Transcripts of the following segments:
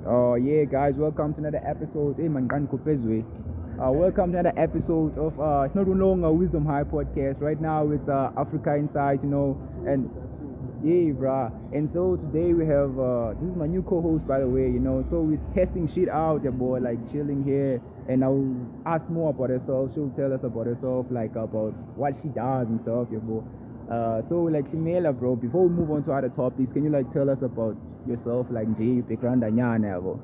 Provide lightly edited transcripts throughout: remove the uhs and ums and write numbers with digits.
Oh yeah, guys, welcome to another episode. Hey man, welcome to another episode of it's not no longer Wisdom High podcast. Right now it's Africa Insight, and yeah, bruh. And so today we have this is my new co-host, by the way, So we're testing shit out, yeah, boy, like chilling here, and I'll ask more about herself. She'll tell us about herself, like about what she does and stuff, yeah, boy. So like Shimela, bro. Before we move on to other topics, can you like tell us about yourself, like J, background, and bro?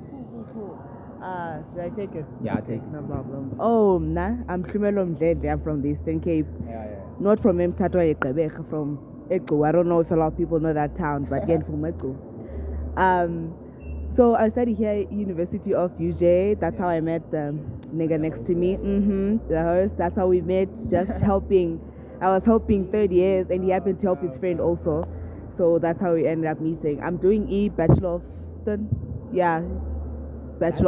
Should I take it? Yeah, take it. No problem. Oh, I'm Shimelo Mdlede. I'm from the Eastern Cape. Yeah. Not from Mtatwa Eqebeka, from Ego. I don't know if a lot of people know that town, but again from Ego. So I studied here at University of UJ. That's how I met the nigga next to me. The host. That's how we met. Just helping. I was helping third years, and he happened to help his friend also. So that's how we ended up meeting. I'm doing Bachelor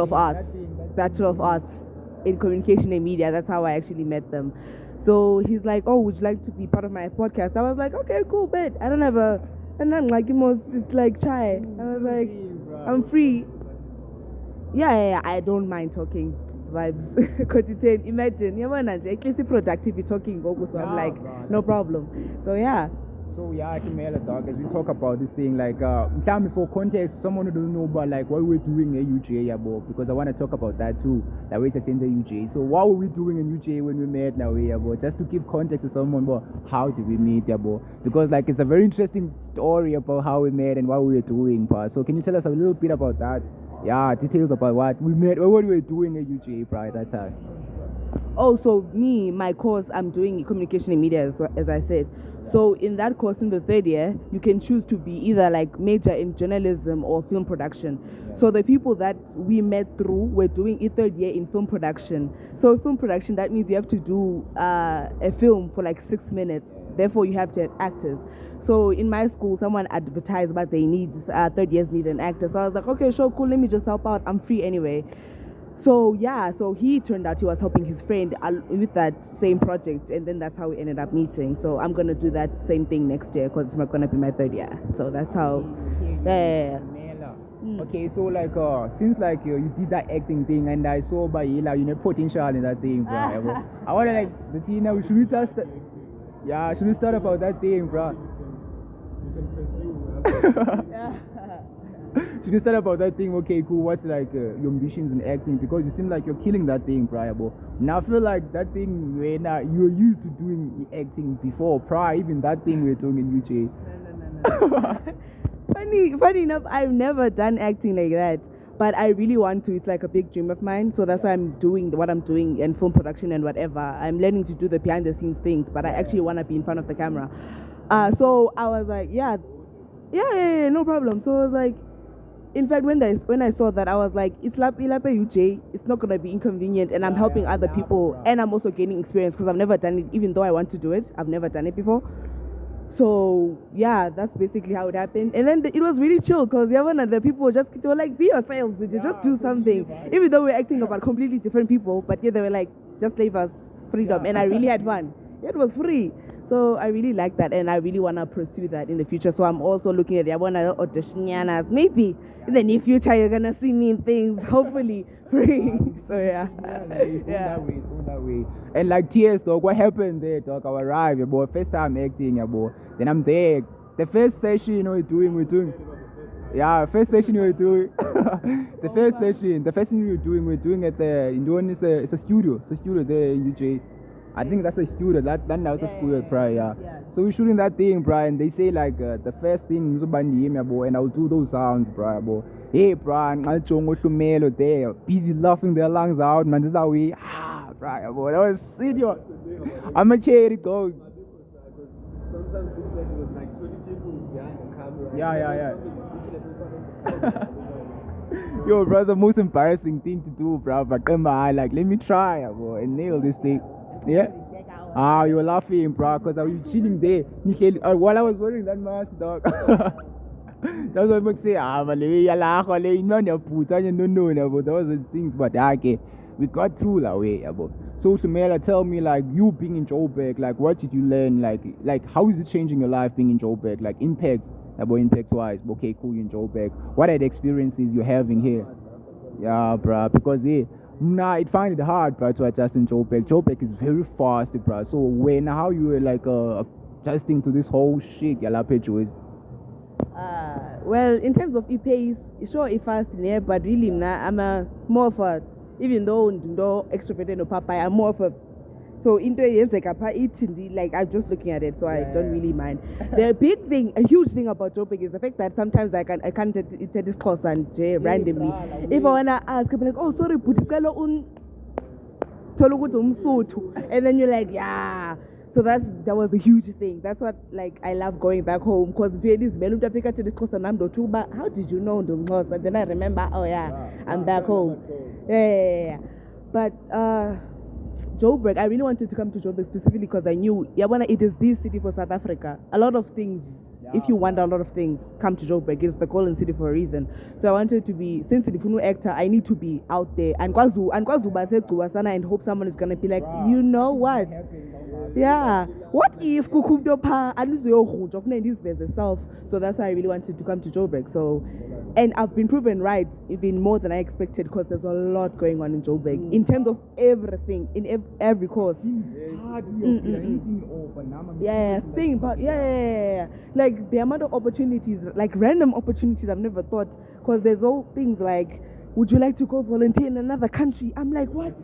of Arts in Communication and Media. That's how I actually met them. So he's like, "Oh, would you like to be part of my podcast?" I was like, "Okay, cool, bet." I don't have a, and then like it's like chai. I was like, "I'm free." Yeah, I don't mind talking. It's vibes. Imagine, at least productive you're talking, so I'm like, no problem. So yeah. So yeah, Kimela dog, as we talk about this thing, like tell me for context, someone who don't know about like what we're doing at UJ, yeah, bro, because I want to talk about that too. That way, it's in the UJ. So what were we doing in UJ when we met now, yeah, bro? Just to give context to someone, bro, how did we meet, yeah, bro? Because like it's a very interesting story about how we met and what we were doing, bro. So can you tell us a little bit about that? Yeah, details about what we met, what we were doing at UJ, bro, at that time. Oh, so my course, I'm doing communication and media, as I said. So in that course, in the third year, you can choose to be either like major in journalism or film production. Yeah. So the people that we met through were doing a third year in film production. So film production, that means you have to do a film for like 6 minutes. Therefore, you have to have actors. So in my school, someone advertised what they need. Third years need an actor. So I was like, okay, sure, cool. Let me just help out. I'm free anyway. So he turned out he was helping his friend with that same project, and then that's how we ended up meeting. So I'm gonna do that same thing next year because it's not gonna be my third year. So that's how. Yeah. Okay, so like since like you did that acting thing, and I saw by you know potential in that thing, bro. I wanna like the Tina. Should we start? Yeah, should we start about that thing, bro? You can pursue. Should we start about that thing? Okay, cool. What's like your ambitions in acting? Because you seem like you're killing that thing, prior, bro. Now I feel like that thing when you're used to doing acting before, prior, even that thing we're doing in UJ. No. Funny enough, I've never done acting like that, but I really want to. It's like a big dream of mine. So that's why I'm doing what I'm doing in film production and whatever. I'm learning to do the behind the scenes things, but I actually want to be in front of the camera. So I was like, yeah, no problem. So I was like. In fact, when I saw that, I was like, it's UJ, it's not going to be inconvenient, and I'm helping other people, and I'm also gaining experience because I've never done it, even though I want to do it. I've never done it before. So, yeah, that's basically how it happened. And then it was really chill because the people were like, be yourselves, just do something. Even though we're acting about completely different people, but yeah, they were like, just leave us freedom. And I really had fun. It was free. So I really like that, and I really want to pursue that in the future. So I'm also looking at it. I want to audition Yanas. Maybe in the near future you're going to see me in things, hopefully free. So yeah. It's that way. And like tears, dog, what happened there, dog? I arrived, yeah, boy. First time acting, yeah, boy. Then I'm there. The first session, we're doing. Yeah, first session we're doing. The first thing we're doing at the, it's a studio there in UJ. I think that's a studio. That was a school prior. Yeah. So we're shooting that thing, bro. And they say like the first thing is bro, and I'll do those sounds, bro. Hey, bro, I'll chongo there, busy laughing their lungs out, man. This is how we bro. That was serious. I'm a cherry dog. Sometimes it was like 20 people behind the camera. Yeah. Yo, bro, the most embarrassing thing to do, bro. But come on, like let me try, bro, and nail this thing. Yeah. You were laughing, bro, because I was chilling there. While I was wearing that mask, dog. That's what I say. But that was the things. But okay, we got through that way, bro. So Shimela, tell me, like you being in Joburg, like what did you learn? Like how is it changing your life being in Joburg? Like impact wise. Okay, cool, you in Joburg. What are the experiences you're having here? Yeah, bruh, because it find it hard, bruh, to adjust in Joburg. Joburg is very fast, bruh. So how you were like adjusting to this whole shit, yala pecho is. Well, in terms of e-pace, sure, fast in here, but really, I'm more of a, even though no extroverted no papa, I'm more of a. So into like I'm just looking at it, so I don't really mind. The big thing, a huge thing about Joburg is the fact that sometimes I can't take this course and randomly. If I wanna ask, I'll be like, oh sorry, and then you're like, yeah. So that was a huge thing. That's what like I love going back home because this to this course and I'm too. But how did you know the most? And then I remember, oh yeah, I'm back home. Yeah. But Joburg, I really wanted to come to Joburg specifically because I knew it is the city for South Africa. A lot of things, if you want a lot of things, come to Joburg. It's the golden city for a reason. So I wanted to be, since the new actor, I need to be out there. And and hope someone is gonna be like, you know what? Yeah. What if Kukumdopa and this verse itself? So that's why I really wanted to come to Joburg. So, and I've been proven right even more than I expected because there's a lot going on in Joburg in terms of everything in every course. Yeah. Like the amount of opportunities, like random opportunities I've never thought. Because there's all things like, would you like to go volunteer in another country? I'm like, what?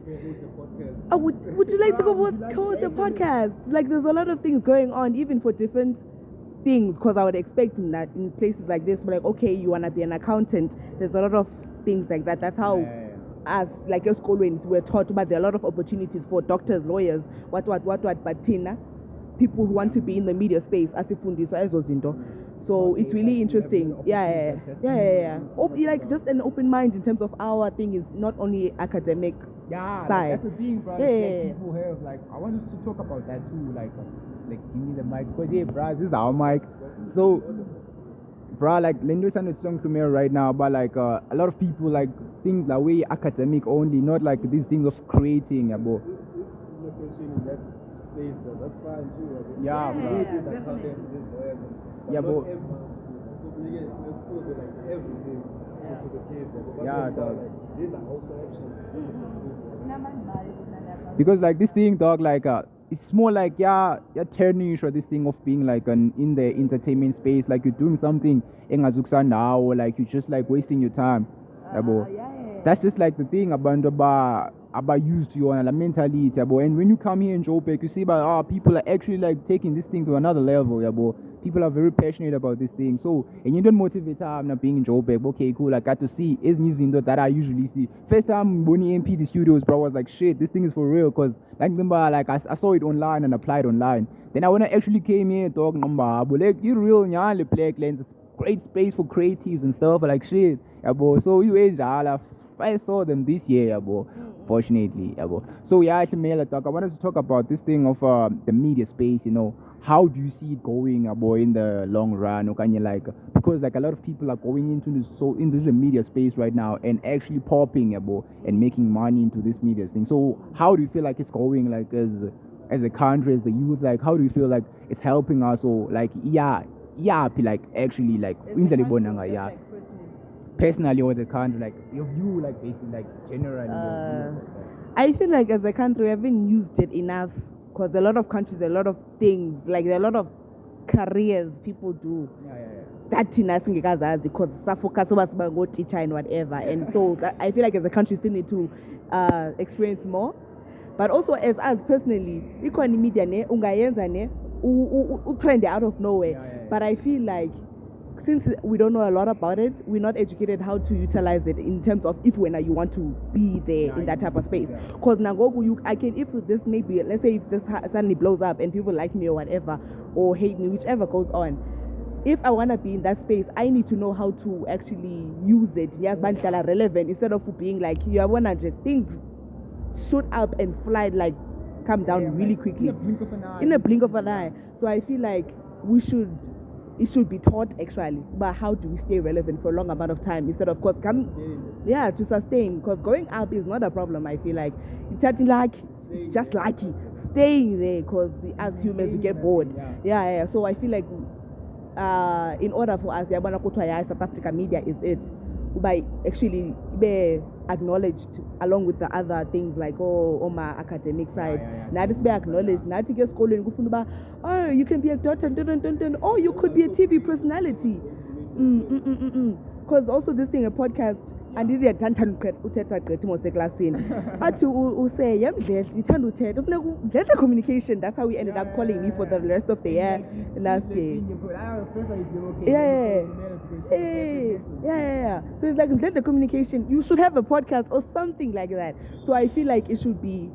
Oh, would you like to go host a podcast? Like, there's a lot of things going on, even for different things. Because I would expect that in places like this, like, okay, you want to be an accountant. There's a lot of things like that. That's how, as like your school we're taught, but there are a lot of opportunities for doctors, lawyers, what, but Tina, people who want to be in the media space, as if so it's really interesting. Yeah. Like just an open mind in terms of our thing is not only academic side. That's the thing, bro. Like people have like I wanted to talk about that too. Like give me the mic because bro, this is our mic. So, bro, like Lendo sounded strong to me right now, but like a lot of people like think the way academic only, not like these things of creating, bro. That's fine too. Yeah, bro. Yeah, but yeah, dog. These are also options. Because like this thing, dog, like it's more like you're turning for this thing of being like in the entertainment space, like you're doing something now, or like you're just like wasting your time. That's just like the thing about used to you on a mentality, and when you come here in Joburg, you see people are actually like taking this thing to another level, people are very passionate about this thing. So, and you don't motivate them not being in Joburg. Okay, cool. I got to see is Nizindo that I usually see. First time Bonnie MP the studios, bro, was like shit. This thing is for real, cause like I saw it online and applied online. Then when I actually came here, talk number, like you real nyale play lens, great space for creatives and stuff like shit, So you I saw them this year, fortunately, So actually, I wanted to talk about this thing of the media space. How do you see it going, in the long run? Or can you like, because like a lot of people are going into the media space right now and actually popping, and making money into this media thing. So how do you feel like it's going, like as a country, as the youth? Like, how do you feel like it's helping us, or like like actually like personally, or the country, like your view, like basically, like generally. I feel like as a country we haven't used it enough. Because a lot of countries, a lot of things, like there are a lot of careers people do. That thing because focus over teacher and whatever. And so I feel like as a country still need to experience more. But also as us personally, economy media trend out of nowhere. But I feel like since we don't know a lot about it, we're not educated how to utilize it in terms of when you want to be there in that type of space. Because if this maybe, let's say if this suddenly blows up and people like me or whatever, or hate me, whichever goes on, if I want to be in that space, I need to know how to actually use it. Yes, but relevant instead of being like, things shoot up and fly, like come down really quickly. In a blink of an eye. So I feel like it should be taught actually, but how do we stay relevant for a long amount of time instead of course to sustain, because going up is not a problem. I feel like it's just lucky staying there, because as humans we get bored. So I feel like in order for us South Africa media is it, by actually be acknowledged along with the other things like my academic side. Now it's be acknowledged. Now to get school and go oh, you can be a doctor, oh, you could be a TV personality. Because also this thing, a podcast, and did a tantan uteta great classine. But to say, yeah, you turn to communication. That's how we ended up calling me for the rest of the year last day. Yeah. So it's like let the communication. You should have a podcast or something like that. So I feel like it should be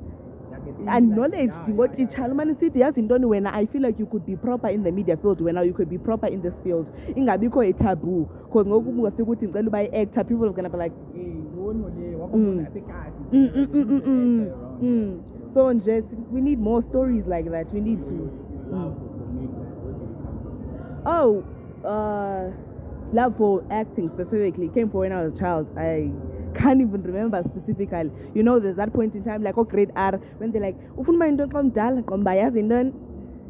acknowledged. What each Chalman city has in done when I feel like you could be proper in the media field when now you could be proper in this field. Ingabiko a taboo. Because no one will by actor, people are gonna be like So just we need more stories like that. We need to love for acting specifically came for when I was a child. I can't even remember specifically. You know, there's that point in time, like grade R, when they're like,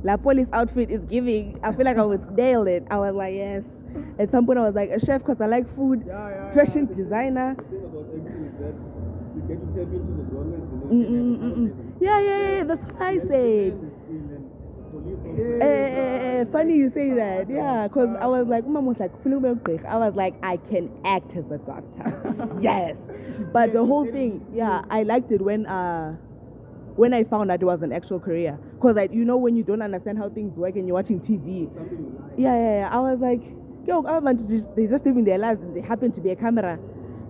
La police outfit is giving. I feel like I was nailed it. I was like, yes. At some point, I was like a chef because I like food, fashion designer. The thing about acting is that you get to tap into the genres. Yeah, that's what I said. Funny you say that, yeah, because I was like, Mom was like, I was like, I can act as a doctor, yes. But the whole thing, yeah, I liked it when I found out it was an actual career, because when you don't understand how things work and you're watching TV, yeah, I was like, yo, they're just living their lives and they happen to be a camera.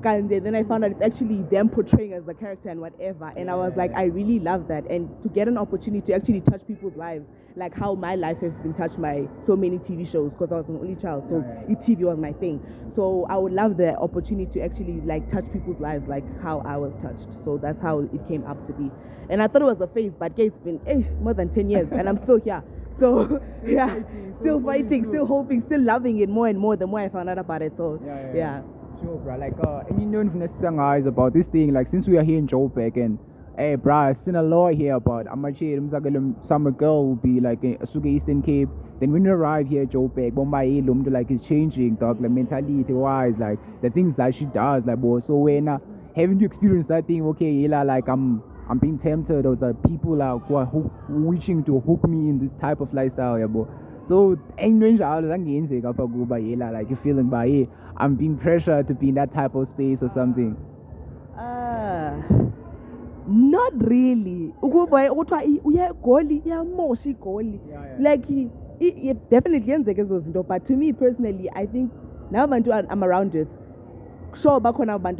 And then I found out it's actually them portraying as the character and whatever. And I was like, I really love that. And to get an opportunity to actually touch people's lives, like how my life has been touched by so many TV shows, because I was an only child, so TV was my thing. So I would love the opportunity to actually like touch people's lives like how I was touched. So that's how it came up to be. And I thought it was a phase, but it's been more than 10 years and I'm still here. So yeah, still fighting, still hoping, still loving it more and more the more I found out about it. So yeah. Sure, bro. Like, and you know, guys, about this thing. Like, since we are here in Joburg, and hey, bro, I've seen a lot here about some girl will be like a Suga Eastern Cape. Then when you arrive here at Joburg, Bombay, like it's changing, dog, like mentality wise, like the things that she does, like, boy. So when having to experience that thing, okay, like I'm being tempted, or the people who are wishing to hook me in this type of lifestyle, yeah, boy. So, like you feeling by I'm being pressured to be in that type of space or something. Not really. Like it definitely, but to me personally, I think now I'm around it. Sure, back when but I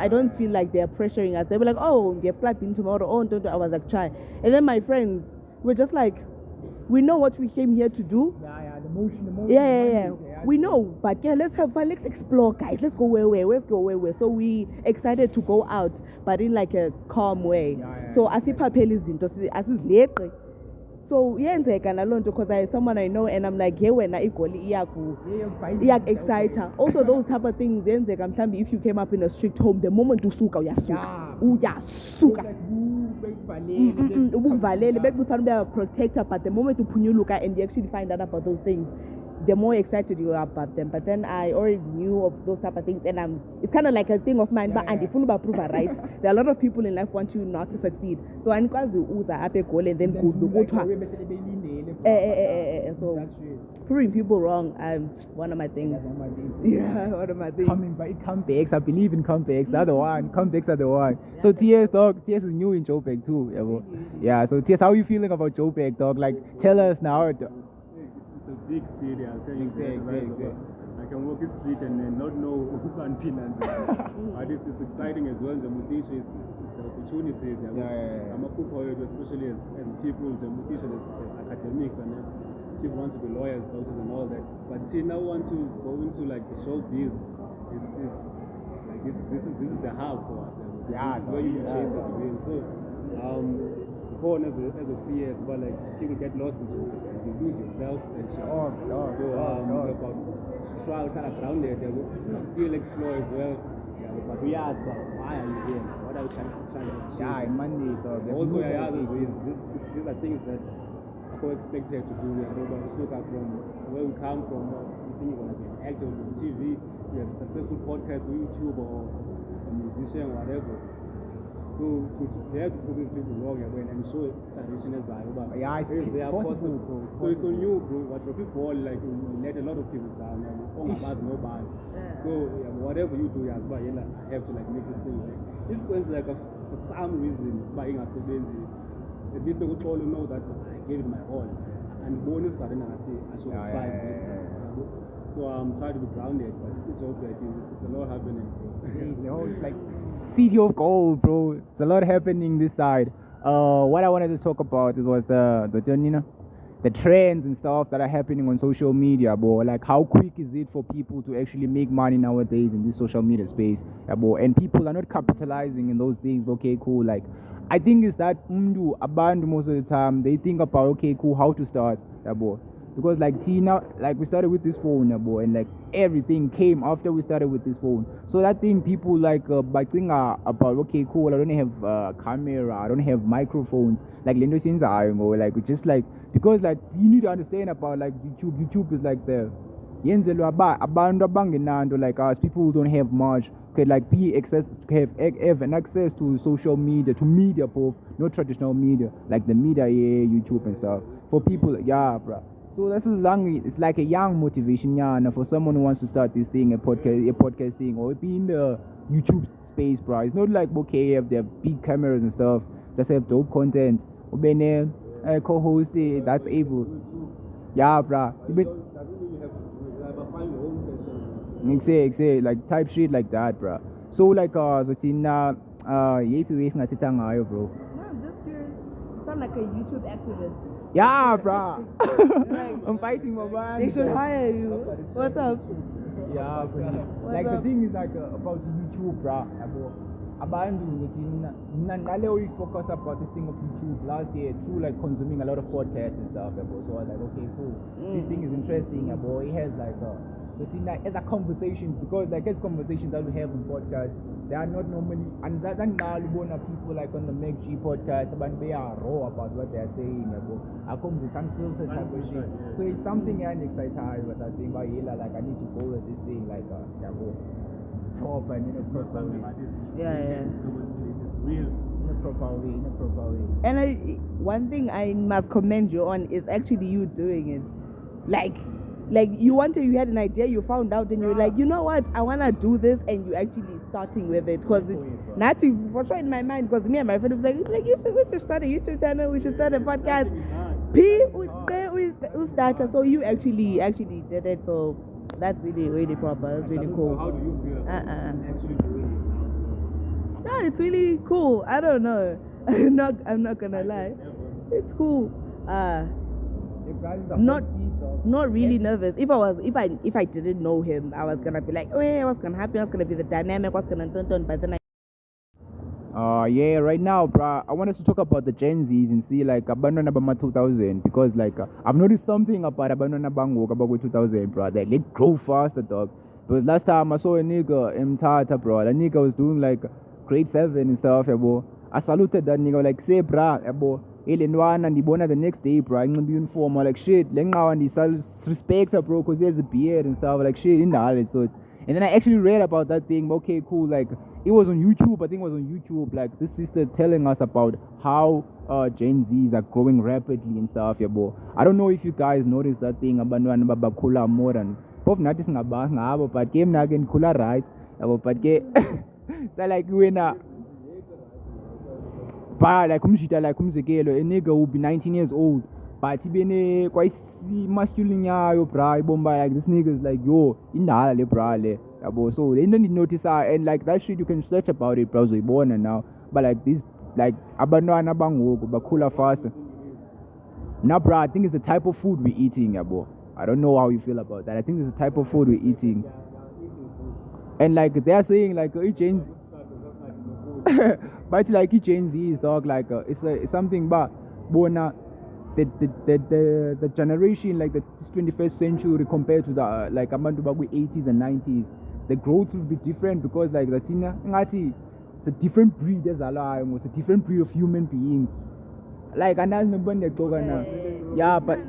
don't feel like they're pressuring us. They were like, oh, they're flapping tomorrow. Oh, don't. I was like, try. And then my friends were just like, we know what we came here to do. The motion. Yeah. We know, but yeah, let's have fun. Let's explore, guys. Let's go where. So we excited to go out, but in like a calm way. So asiphaphela izinto asizileqe. So yenzeka nalonto because I someone I know and I'm like, hey, wena igoli iyaku excite. Also those type of things yenzeka mhlambi if you came up in a strict home, the moment usuka uyasuka. Ubuvalele bekufanele be a protector, but the moment uphunyuluka and you actually find out about those things, the more excited you are about them. But then I already knew of those type of things, and it's kind of like a thing of mine. But and if you prove right, there are a lot of people in life want you not to succeed. So I uza ape goal and then go so proving people wrong, one of my things. Yeah, one of my things. Comebacks, I believe in comebacks. The other one, comebacks are the one. So TS, dog, TS is new in Joburg too. Yeah. So TS, how are you feeling about Joburg, dog? Like, tell us now. It's a big city, I'll tell you. Exactly. I can walk the street and not know one peanut. But it's exciting as well. The musician is the opportunities. I'm a cook, especially as people, the musician as academics, and people want to be lawyers, doctors, and all that. But she now want to go into like the showbiz. This is the hub for us. This is where you chase your dreams. So born as a fear, but like people get lost into it, you lose yourself and shit. So about try to ground there, still explore as well. But we ask about why are you here? What are you trying to achieve? Monday, also, these are things that I could expect her to do. Look at from where we come from. You think you're gonna be an actor on TV, you have a successful podcast or YouTube or a musician or whatever. So they have to prove these people wrong and show tradition as I but Yeah, it's they are possible, possible. bro. So it's on you, bro. But for people like you let a lot of people down and no bad. So whatever you do, I have to like make this thing like if it's like for some reason buying a at least they would all know that I gave it my all. And bonus I should try this. So I'm trying to be grounded, but it's okay. It's a lot happening. It's like city of gold, bro. It's a lot happening this side. What I wanted to talk about was the trends and stuff that are happening on social media, bro. Like how quick is it for people to actually make money nowadays in this social media space, bro? And people are not capitalizing in those things. Okay, cool. Like I think it's that abantu most of the time they think about okay, cool, how to start, bro. Because like Tina, like we started with this phone, boy, and like everything came after we started with this phone. So that thing people like by thinking about okay, cool, I don't have camera, I don't have microphones, like Lendo since I go like just like because like you need to understand about like YouTube. YouTube is like the yenzelwa abantu abangenanto like us, people who don't have much could like have an access to social media, to media, both not traditional media like the media, YouTube and stuff. For people, yeah, bro. So that's it's like a young motivation, for someone who wants to start this thing, a podcasting, or be in the YouTube space, bro. It's not like okay, have their big cameras and stuff, just have dope content. Or being a co-host that's able. Yeah, bro. Exactly, like type shit like that, bro. So like so tina yipi ways ngathetha ngayo, bro. No, I'm just curious. You sound like a YouTube activist. Yeah, bro. I'm fighting my man. They should hire you. What's up? Yeah, bro. Like the thing is like about YouTube, bro. Abantu nale we focus about this thing of YouTube last year through like consuming a lot of podcasts and stuff, bro. So I was like, okay, cool. This thing is interesting, bro. It has like as a conversation, because like as conversations that we have on podcasts, they are not normally, and that now people like on the Meg G podcast, but they are raw about what they are saying, I come with some filter type of shit. So it's something I'm excited about that thing, but like I need to go with this thing like proper and in a proper way. Yeah. It's real. In a proper way. And one thing I must commend you on is actually you doing it. Like you had an idea, you found out, and you're like, you know what, I wanna do this, and you actually starting with it, because not to for sure in my mind, because me and my friend was like we should start a YouTube channel, we should start a podcast. We started, so you actually did it, so that's really proper. That's really cool. How do you feel actually doing it now? No, it's really cool. I don't know. I'm not gonna lie. It's cool. Not really nervous. If I didn't know him, I was gonna be like, oh, what's gonna happen? What's gonna be the dynamic? What's gonna done? But then yeah, right now, bro, I wanted to talk about the Gen Zs and see like Abandon Abama 2000, because like I've noticed something about Abandon Abango about 2000, bro. They grow faster, dog. Because last time I saw a nigga in Tata, bro, that nigga was doing like grade 7 and stuff, bro. I saluted that nigga like, say, bro, bro. Elendwana ndibona the next day, bro, I'm gonna be uniform, like shit, lengawa respect her, bro, because he has a beard and stuff, like shit, in the alley. So and then I actually read about that thing. Okay, cool, like it was on YouTube. I think it was on YouTube, like this sister telling us about how Gen Zs are growing rapidly and stuff, bro. I don't know if you guys noticed that thing about babakula more than both natis ngabo, but game nagen kula right, but get so like when but like umzekelo, a nigga will be 19 years old, but he been quite masculine, bra, like this nigga is like, yo, in the bra, so they don't notice and like that shit you can search about it, bro, so born and now, but like this, like abandona bango, but cooler faster. Now, bro, I think it's the type of food we're eating, bro. I don't know how you feel about that. I think it's the type of food we're eating, and like they're saying like it changes. But like it changes, dog. Like it's something, but bona the generation like the 21st century compared to the like abantu baku 80s and 90s, the growth will be different, because like the tina ngati it's a different breed as alive, it's a different breed of human beings. Like and I remember yeah, but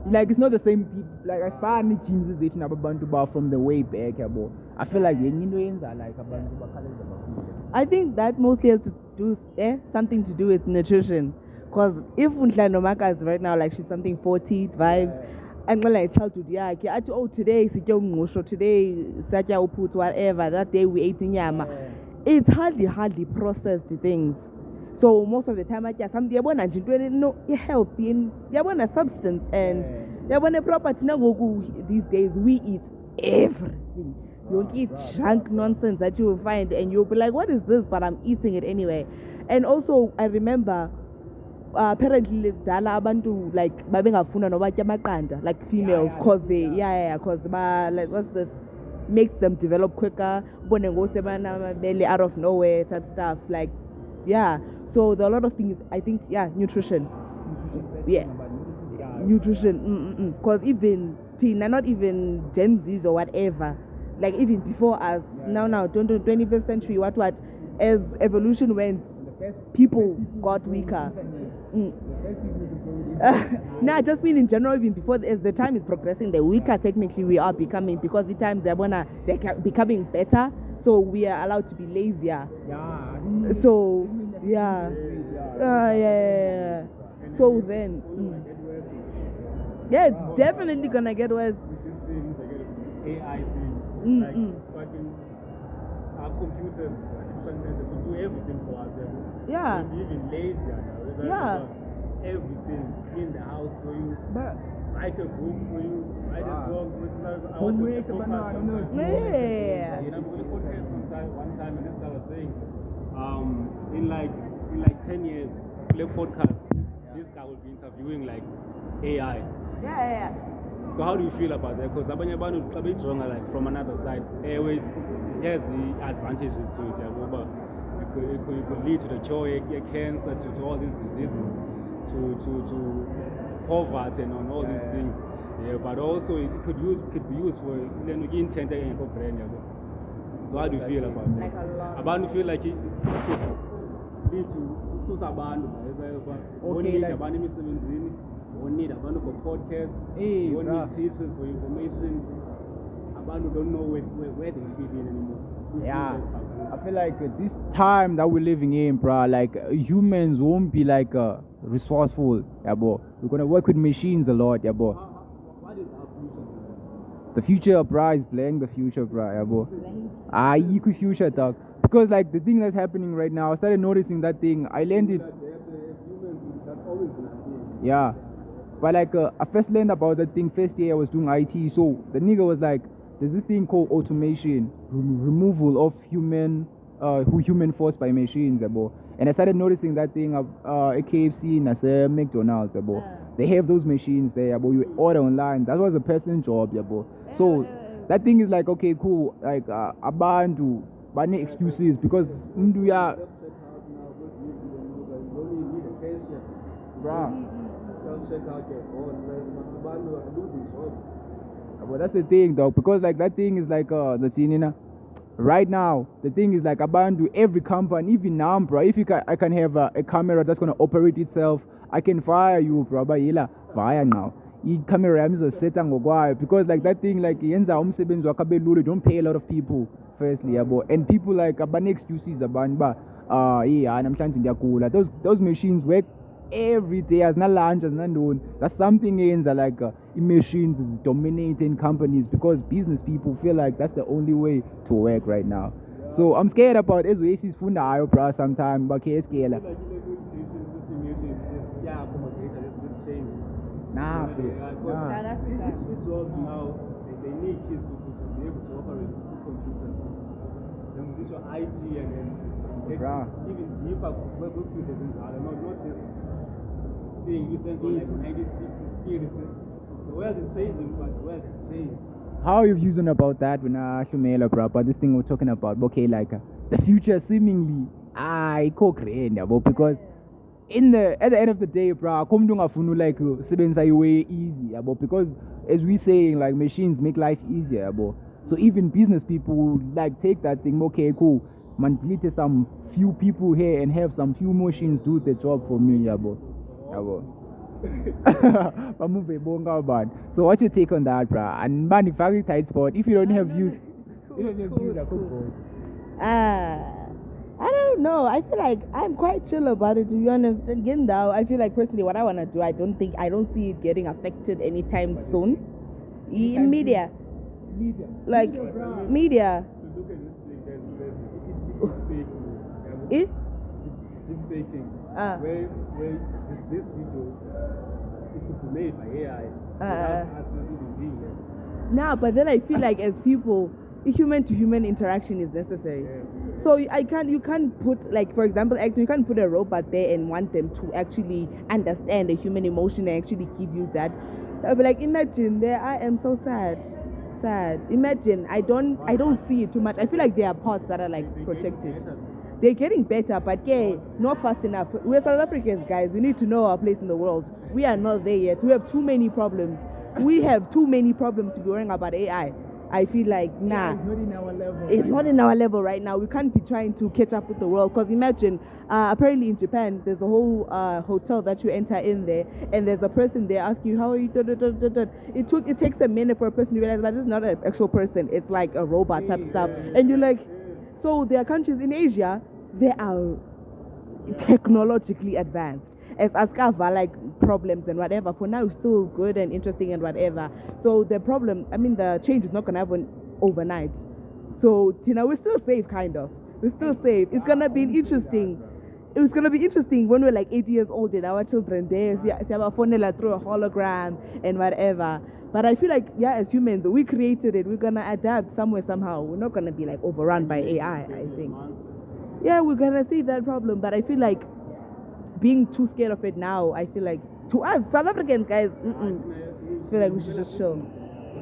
like it's not the same people. Like I find it changes it nabantu ba from the way back, yabo. I feel like yenye into yenza like abantu bakhaleza bakule. I think that mostly has to do something to do with nutrition. Because if Unhlano Maka's right now, like she's something 40 vibes, and like childhood, yeah, oh today today satya uput whatever. That day we ate nyama. It's hardly processed things. So most of the time, I just something no healthy and a substance and a property. These days we eat everything. You eat junk nonsense that you will find, and you'll be like, "What is this?" But I'm eating it anyway. And also, I remember. Apparently dala abantu like babengafuna noba tyamaqanda like females cause they cause like what's this makes them develop quicker bone ngosebana belly out of nowhere type stuff like so there are a lot of things I think nutrition cause even not even Gen Zs or whatever like even before us now 21st century what as evolution went people got weaker. No, I just mean in general, even before as the time is progressing, the weaker technically we are becoming because the times they're becoming better, so we are allowed to be lazier. So So then, it's definitely gonna get worse. AI thing, like fucking our computers, artificial intelligence will do everything for us. Yeah. We'll be even lazier now. Everything, clean the house for you, write a book for you, write a song for you. I want to make a podcast. You know, we podcast one time, and this guy was saying, in like 10 years, play podcast, this guy will be interviewing like AI. So how do you feel about that? Because abanye abantu xa beyijonga like from another side, always has the advantages to it. But it could lead to the joy, cancer, to all these diseases, to poverty and on all these things. But also it could be used for intent and brain. So how do you feel about that? Abantu feel like it could lead to susa abantu. We need abantu for podcasts. We need teachers for information. Abantu don't know where they fit in anymore. I feel like this time that we're living in, bro, like humans won't be like resourceful, bro. We're gonna work with machines a lot, bro. What is our future? The future, bro, is playing the future, bro, bro. Equal future, dog. Because like the thing that's happening right now, I started noticing that thing. I landed. Yeah. But like I first learned about that thing first year I was doing IT. So the nigga was like, there's this thing called automation, removal of human force by machines, bro. And I started noticing that thing at KFC and at McDonald's, bro. They have those machines there, bro. You order online. That was a person's job, bro. So that thing is like, okay, cool. Like abantu, but no excuses because bruh. Well, that's the thing, dog. Because like that thing is like the thing, right now the thing is like abantu every company, even now, bro. If I can have a camera that's gonna operate itself, I can fire you, bro. But fire now. I-camera yami izoseta ngokwayo because like that thing like yenza umsebenzi wakho abe lula. Don't pay a lot of people firstly, yabo. And people like abane excuses abantu ba namhlanje ndiyagula. Those machines work every day as na lunch as nandoni. That's something yenza like machines is dominating companies because business people feel like that's the only way to work right now. So I'm scared about ezwesi sifundayo, bro, sometime bakhe scale. Nah, South Africa. Jobs now, they need kids to be able to operate computers. So IT and even deeper web computers and not this thing you sent for like 1960s still. The world is changing, but the world has changed. How are you using about that when Shumela, bro? But this thing we're talking about, okay, like the future seemingly co-create, because at the end of the day, bro, come to ngafunu like sebenza way easy, because as we saying, like machines make life easier, bro. So even business people like take that thing, okay, cool, man, delete some few people here and have some few machines do the job for me, bro. Bamuve bonga bad. So what's your take on that, bruh? And man, if I tight spot, if you don't have views, you don't have views, I could go. I don't know. I feel like I'm quite chill about it, to be honest. Again, now I feel like personally, what I want to do, I don't see it getting affected anytime soon. In media, like media. To look at this thing, there's It? deep faking. Where this video, it could be made by AI. Without us not even being there. Nah, but then I feel like as people, human to human interaction is necessary. Yes. So you can't put, like, for example, actually you can't put a robot there and want them to actually understand the human emotion and actually give you that. I'll be like, imagine there I am so sad. Imagine I don't see it too much. I feel like there are parts that are like protected. They're getting better, but yeah, not fast enough. We're South Africans, guys. We need to know our place in the world. We are not there yet. We have too many problems. We have too many problems to be worrying about AI. I feel like, nah. It's not in our level. It's not in our level right now. We can't be trying to catch up with the world. Because imagine, apparently in Japan, there's a whole hotel that you enter in there, and there's a person there asking you, how are you? It takes a minute for a person to realize that this is not an actual person. It's like a robot type stuff. And you're like, so there are countries in Asia, they are technologically advanced. As Askava, like problems and whatever, for now it's still good and interesting and whatever. So the change is not gonna happen overnight. So we're still safe, kind of. We're still safe. It's gonna be interesting. It's gonna be interesting when we're like 80 years old and our children there, through a hologram and whatever. But I feel like, yeah, as humans, we created it. We're gonna adapt somewhere, somehow. We're not gonna be like overrun by AI, I think. Yeah, we're gonna see that problem, but I feel like being too scared of it now, I feel like, to us, South Africans, guys, I feel like we should just chill.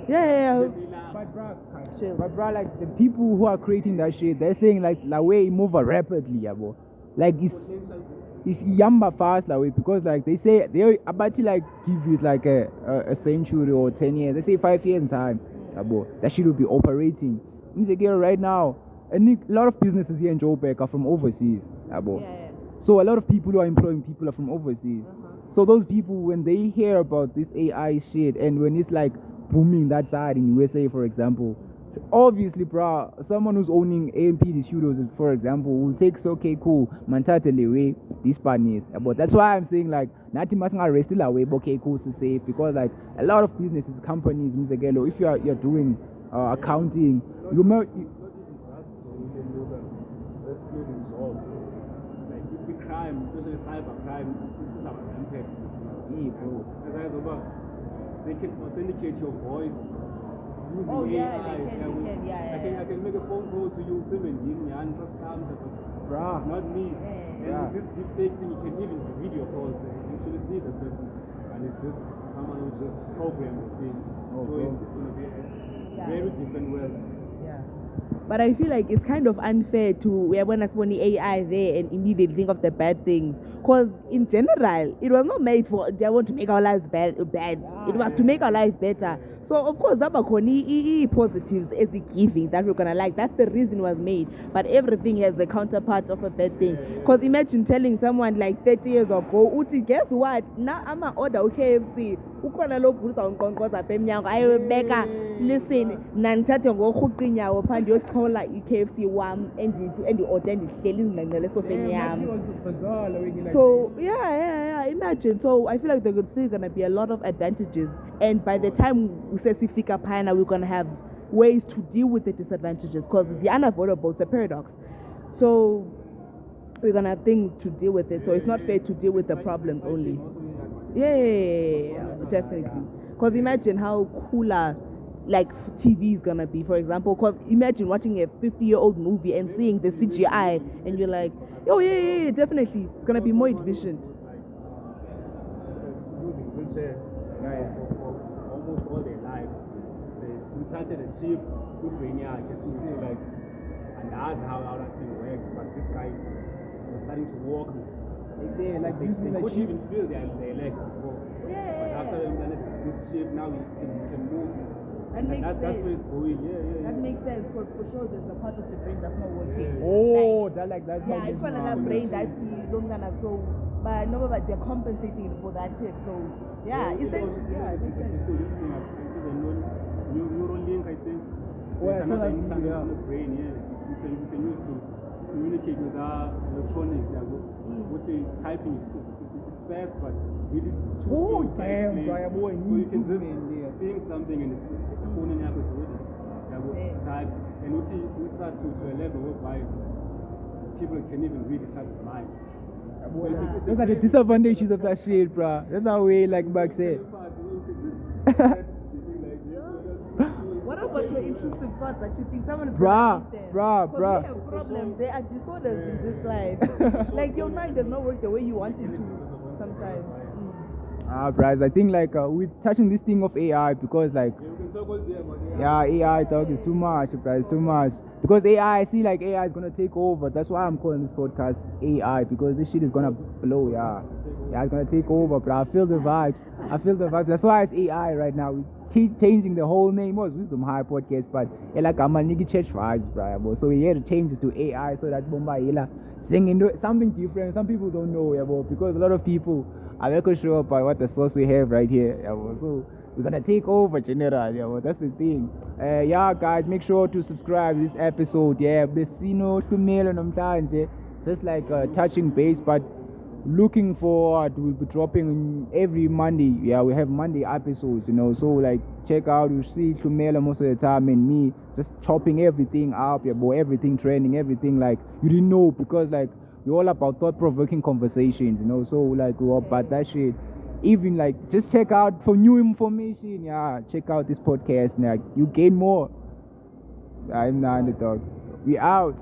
Yeah. Chill. But bro, like the people who are creating that shit, they're saying like la way move rapidly, yabo. Like it's yamba fast la way, because like they say they about to like give it like a century or 10 years. They say 5 years in time, yabo. That shit will be operating. Right now, a lot of businesses here in Joburg are from overseas, yabo. Yeah. So a lot of people who are employing people are from overseas. So those people, when they hear about this AI shit and when it's like booming that side in USA, for example, obviously, bro, someone who's owning AMPD studios, for example, will take okay, cool, mantatele way this partners. But that's why I'm saying like nothing must not rest away, okay, cool, to safe, because like a lot of businesses, companies, if you're doing accounting, you might. Crime, especially cyber crime, this is our rampant. They can authenticate your voice using AI. I can make a phone call to you, and just time, it's not me. And this deep fake thing, you can even video calls and actually see the person, and it's just someone who just programmed the thing. So it's going to be a very different world. But I feel like it's kind of unfair to when I spawn the AI there and immediately think of the bad things. Because in general, it was not made for they want to make our lives bad. It was to make our lives better. So of course, that positives is giving that we're gonna like. That's the reason it was made. But everything has a counterpart of a bad thing. Because imagine telling someone like 30 years ago, Uti, guess what? Now I'm an order KFC. Listen, nanithathe ngokuqinyawo phande yochola iKFC wam endiorder ndihleli ngingqengqele esofeni yam. So yeah, imagine. So I feel like there's still gonna be a lot of advantages, and by the time we say sifika phana, we're gonna have ways to deal with the disadvantages, because it's unavoidable. It's a paradox. So we're gonna have things to deal with it. So it's not fair to deal with the problems only. Yeah, definitely. Because imagine how cooler like TV is gonna be, for example. Because imagine watching a 50-year-old movie and seeing the CGI, and you're like, oh yeah, definitely, it's gonna be more efficient. Using wheelchair for almost all their life. We planted a chip, good brain, I get to see like, and that's how that thing works. But this guy was starting to walk. They couldn't even feel their legs before. But after they implemented this chip, now we can move. That's where it's going. That makes sense, because for sure there's a part of the brain that's not working. That's it's one of the brain that's so but no, but they're compensating for that shit. So yeah, essentially, yeah, it makes sense. So this thing, there's a neural link, I think. Well, It's so another like, implant yeah. on the brain, yeah. You can use to communicate with our electronics, yeah. What the typing is fast, but it's really too slow to damn, explain. bro, boy, So you can just yeah. think something and the phone in your is ready. Yeah, type. And we start to a level whereby people can even read each other's minds. So it's Those are the disadvantages of that shit, bro. That's how we like back said. What about your intrusive thoughts that you think someone is Bruh, gonna eat them? bruh, 'Cause bruh. we have problems. There are disorders in this life. Like your mind does not work the way you want it to sometimes. Bros, I think like we're touching this thing of AI because like AI talk is too much, bro. It's too much. Because AI, I see like AI is gonna take over. That's why I'm calling this podcast AI, because this shit is gonna blow, yeah. Yeah, it's gonna take over, bro. I feel the vibes. That's why it's AI right now. We changing the whole name. Was Wisdom High Podcast, but like I'm a nigga church vibes, bro. So we had to change it to AI so that Bomba singing something different. Some people don't know, yeah, bro, because a lot of people are not sure about what the source we have right here, yeah, bro. So we're gonna take over general, yeah, bro. That's the thing. Yeah, guys, make sure to subscribe to this episode. Yeah, Besino Tumelo Namtanje. Just like touching base, but looking forward. We'll be dropping every Monday. Yeah, we have Monday episodes, you know. So like check out, you see Tumelo most of the time and me just chopping everything up, yeah, boy, everything trending, everything like you didn't know, because like we're all about thought-provoking conversations, you know. So like we're about that shit. Even like just check out for new information. Yeah, check out this podcast. Like you gain more. I'm the underdog. We out.